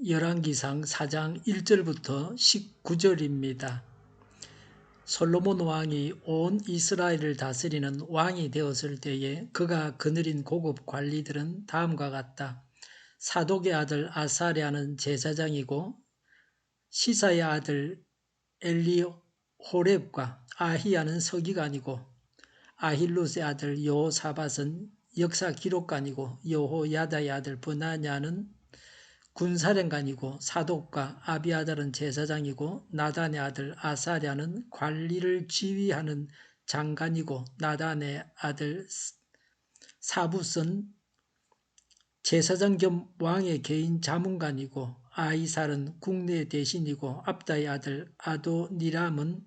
열왕기상 4장 1절부터 19절입니다. 솔로몬 왕이 온 이스라엘을 다스리는 왕이 되었을 때에 그가 거느린 고급 관리들은 다음과 같다. 사독의 아들 아사랴는 제사장이고 시사의 아들 엘리호렙과 아히야는 서기관이고 아힐룻의 아들 여호사밧은 역사기록관이고 여호야다의 아들 브나냐는 군사령관이고 사독과 아비아달은 제사장이고 나단의 아들 아사랴는 관리를 지휘하는 장관이고 나단의 아들 사붓은 제사장 겸 왕의 개인 자문관이고 아이살은 국내 대신이고 압다의 아들 아도니람은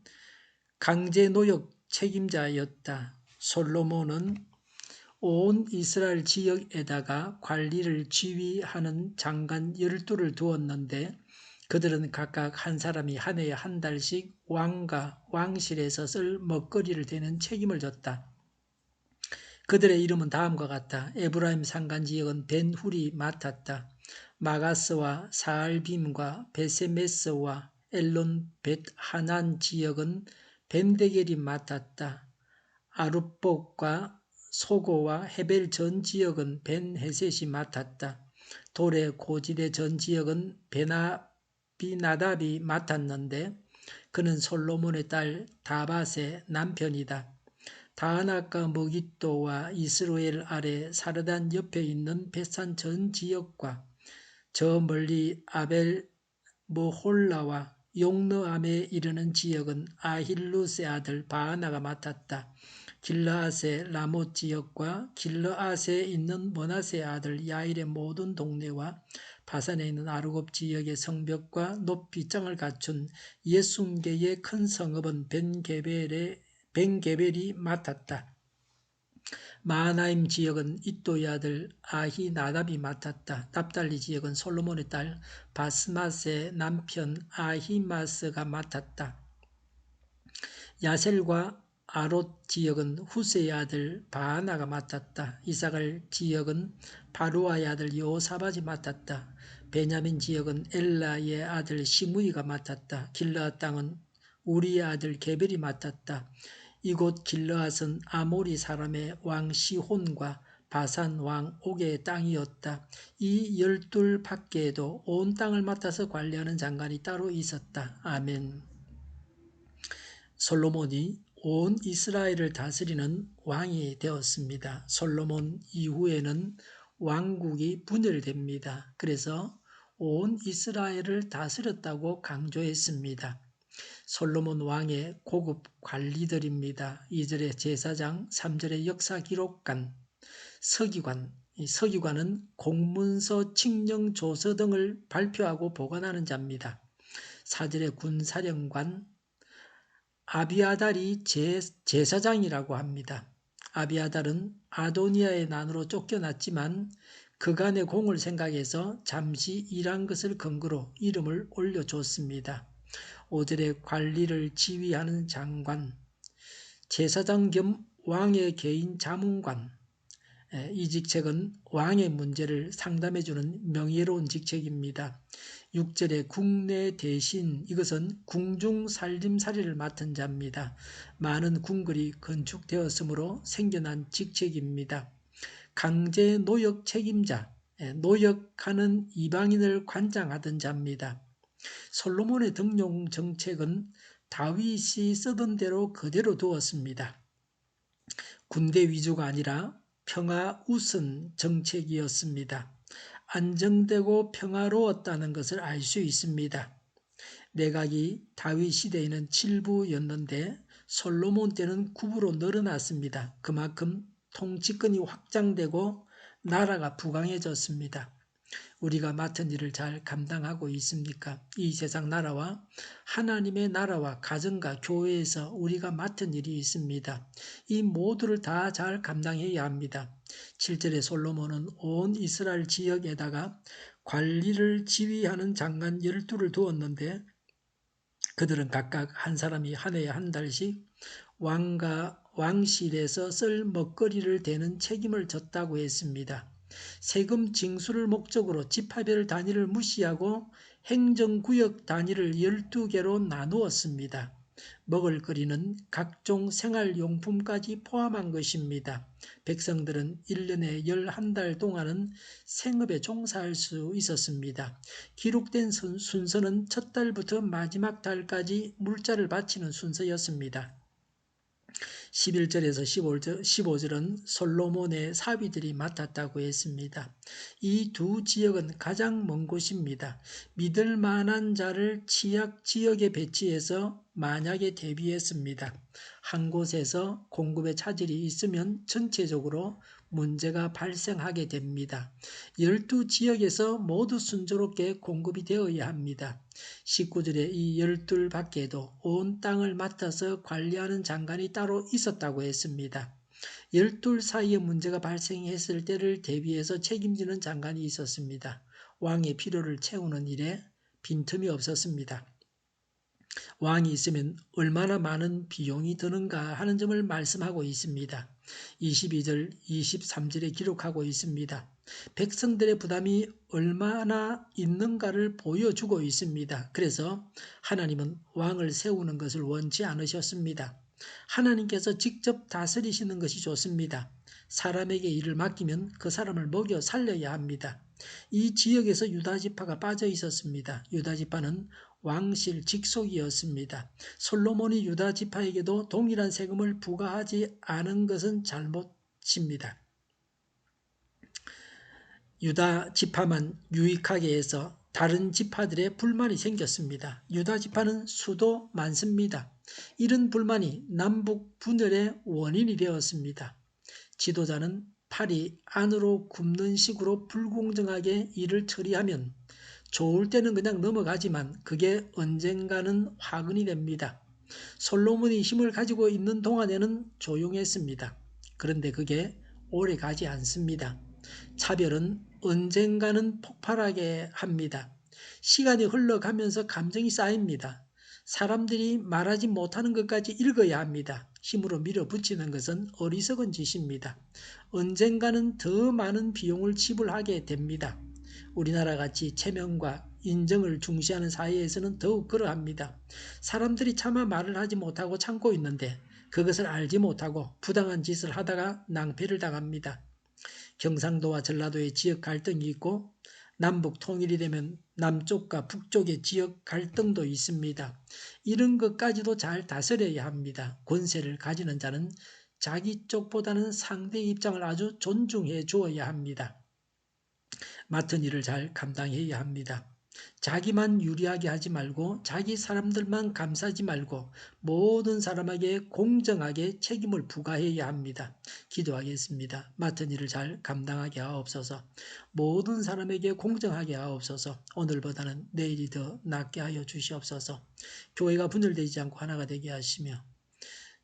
강제노역 책임자였다. 솔로몬은 온 이스라엘 지역에다가 관리를 지휘하는 장관 12를 두었는데 그들은 각각 한 사람이 한 해에 한 달씩 왕과 왕실에서 쓸 먹거리를 대는 책임을 졌다. 그들의 이름은 다음과 같다. 에브라임 산간지역은 벤훌이 맡았다. 마가스와 사알빔과 베세메스와 엘론 벳하난 지역은 벤데겔이 맡았다. 아룹복과 소고와 헤벨 전 지역은 벤헤셋이 맡았다. 돌의 고지대 전 지역은 베나비나답이 맡았는데 그는 솔로몬의 딸 다밧의 남편이다. 다하낙과 머깃도와 이스로엘 아래 사르단 옆에 있는 베산 전 지역과 저 멀리 아벨 머홀라와 용너암에 이르는 지역은 아힐룻의 아들 바하나가 맡았다. 길르앗의 라못 지역과 길르앗에 있는 머나세의 아들 야일의 모든 동네와 바산에 있는 아르곱 지역의 성벽과 높이 장을 갖춘 60개의 큰 성읍은 벤게벨이 맡았다. 마하나임 지역은 이또의 아들 아히나답이 맡았다. 납달리 지역은 솔로몬의 딸 바스맛의 남편 아히마스가 맡았다. 야셀과 아롯 지역은 후세의 아들 바하나가 맡았다. 이사갈 지역은 바루아의 아들 여호사밧이 맡았다. 베냐민 지역은 엘라의 아들 시므이가 맡았다. 길르앗 땅은 우리의 아들 게벨이 맡았다. 이곳 길르앗은 아모리 사람의 왕 시혼과 바산 왕 옥의 땅이었다. 이 12 밖에도 온 땅을 맡아서 관리하는 장관이 따로 있었다. 아멘. 솔로몬이 온 이스라엘을 다스리는 왕이 되었습니다. 솔로몬 이후에는 왕국이 분열됩니다. 그래서 온 이스라엘을 다스렸다고 강조했습니다. 솔로몬 왕의 고급 관리들입니다. 2절의 제사장, 3절의 역사기록관, 서기관. 이 서기관은 공문서, 칙령, 조서 등을 발표하고 보관하는 자입니다. 4절의 군사령관, 아비아달이 제사장이라고 합니다. 아비아달은 아도니아의 난으로 쫓겨났지만 그간의 공을 생각해서 잠시 일한 것을 근거로 이름을 올려줬습니다. 5절에 관리를 지휘하는 장관, 제사장 겸 왕의 개인 자문관. 이 직책은 왕의 문제를 상담해주는 명예로운 직책입니다. 6절에 국내 대신, 이것은 궁중 살림살이를 맡은 자입니다. 많은 궁궐이 건축되었으므로 생겨난 직책입니다. 강제 노역 책임자, 노역하는 이방인을 관장하던 자입니다. 솔로몬의 등용 정책은 다윗이 쓰던 대로 그대로 두었습니다. 군대 위주가 아니라 평화 우선 정책이었습니다. 안정되고 평화로웠다는 것을 알 수 있습니다. 내각이 다윗 시대에는 7부였는데 솔로몬 때는 9부로 늘어났습니다. 그만큼 통치권이 확장되고 나라가 부강해졌습니다. 우리가 맡은 일을 잘 감당하고 있습니까? 이 세상 나라와 하나님의 나라와 가정과 교회에서 우리가 맡은 일이 있습니다. 이 모두를 다 잘 감당해야 합니다. 7절에 솔로몬은 온 이스라엘 지역에다가 관리를 지휘하는 장관 12를 두었는데 그들은 각각 한 사람이 한 해에 한 달씩 왕과 왕실에서 쓸 먹거리를 대는 책임을 졌다고 했습니다. 세금 징수를 목적으로 지파별 단위를 무시하고 행정구역 단위를 12개로 나누었습니다. 먹을거리는 각종 생활용품까지 포함한 것입니다. 백성들은 1년에 11달 동안은 생업에 종사할 수 있었습니다. 기록된 순서는 첫 달부터 마지막 달까지 물자를 바치는 순서였습니다. 11절에서 15절은 솔로몬의 사위들이 맡았다고 했습니다. 이 두 지역은 가장 먼 곳입니다. 믿을 만한 자를 취약 지역에 배치해서 만약에 대비했습니다. 한 곳에서 공급에 차질이 있으면 전체적으로 문제가 발생하게 됩니다. 12지역에서 모두 순조롭게 공급이 되어야 합니다. 19절에 이 12 밖에도 온 땅을 맡아서 관리하는 장관이 따로 있었다고 했습니다. 12 사이에 문제가 발생했을 때를 대비해서 책임지는 장관이 있었습니다. 왕의 필요를 채우는 일에 빈틈이 없었습니다. 왕이 있으면 얼마나 많은 비용이 드는가 하는 점을 말씀하고 있습니다. 22절, 23절에 기록하고 있습니다. 백성들의 부담이 얼마나 있는가를 보여주고 있습니다. 그래서 하나님은 왕을 세우는 것을 원치 않으셨습니다. 하나님께서 직접 다스리시는 것이 좋습니다. 사람에게 일을 맡기면 그 사람을 먹여 살려야 합니다. 이 지역에서 유다지파가 빠져 있었습니다. 유다지파는 왕실 직속이었습니다. 솔로몬이 유다지파에게도 동일한 세금을 부과하지 않은 것은 잘못입니다. 유다지파만 유익하게 해서 다른 지파들의 불만이 생겼습니다. 유다지파는 수도 많습니다. 이런 불만이 남북 분열의 원인이 되었습니다. 지도자는 팔이 안으로 굽는 식으로 불공정하게 일을 처리하면 좋을 때는 그냥 넘어가지만 그게 언젠가는 화근이 됩니다. 솔로몬이 힘을 가지고 있는 동안에는 조용했습니다. 그런데 그게 오래 가지 않습니다. 차별은 언젠가는 폭발하게 합니다. 시간이 흘러가면서 감정이 쌓입니다. 사람들이 말하지 못하는 것까지 읽어야 합니다. 힘으로 밀어붙이는 것은 어리석은 짓입니다. 언젠가는 더 많은 비용을 지불하게 됩니다. 우리나라 같이 체면과 인정을 중시하는 사회에서는 더욱 그러합니다. 사람들이 차마 말을 하지 못하고 참고 있는데 그것을 알지 못하고 부당한 짓을 하다가 낭패를 당합니다. 경상도와 전라도의 지역 갈등이 있고 남북 통일이 되면 남쪽과 북쪽의 지역 갈등도 있습니다. 이런 것까지도 잘 다스려야 합니다. 권세를 가지는 자는 자기 쪽보다는 상대의 입장을 아주 존중해 주어야 합니다. 맡은 일을 잘 감당해야 합니다. 자기만 유리하게 하지 말고 자기 사람들만 감싸지 말고 모든 사람에게 공정하게 책임을 부과해야 합니다. 기도하겠습니다. 맡은 일을 잘 감당하게 하옵소서. 모든 사람에게 공정하게 하옵소서. 오늘보다는 내일이 더 낫게 하여 주시옵소서. 교회가 분열되지 않고 하나가 되게 하시며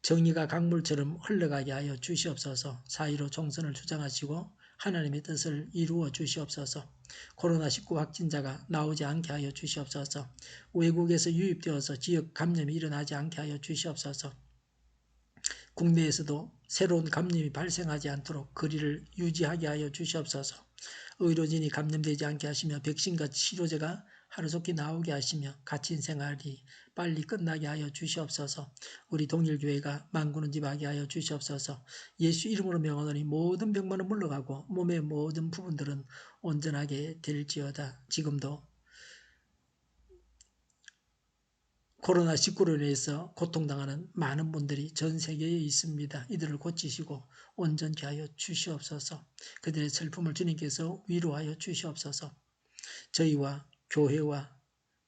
정의가 강물처럼 흘러가게 하여 주시옵소서. 사이로 총선을 주장하시고 하나님의 뜻을 이루어 주시옵소서. 코로나19 확진자가 나오지 않게 하여 주시옵소서. 외국에서 유입되어서 지역 감염이 일어나지 않게 하여 주시옵소서. 국내에서도 새로운 감염이 발생하지 않도록 거리를 유지하게 하여 주시옵소서. 의료진이 감염되지 않게 하시며 백신과 치료제가 하루속히 나오게 하시며 갇힌 생활이 빨리 끝나게 하여 주시옵소서. 우리 동일교회가 만군을 집하게 하여 주시옵소서. 예수 이름으로 명하노니 모든 병만은 물러가고 몸의 모든 부분들은 온전하게 될지어다. 지금도 코로나19로 인해서 고통당하는 많은 분들이 전 세계에 있습니다. 이들을 고치시고 온전케 하여 주시옵소서. 그들의 슬픔을 주님께서 위로하여 주시옵소서. 저희와 교회와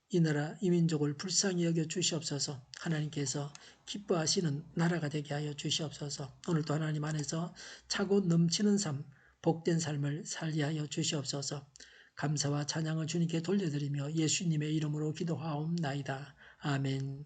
이 나라 이 민족을 불쌍히 여겨 주시옵소서. 하나님께서 기뻐하시는 나라가 되게 하여 주시옵소서. 오늘도 하나님 안에서 차고 넘치는 삶, 복된 삶을 살게 하여 주시옵소서. 감사와 찬양을 주님께 돌려드리며 예수님의 이름으로 기도하옵나이다. 아멘.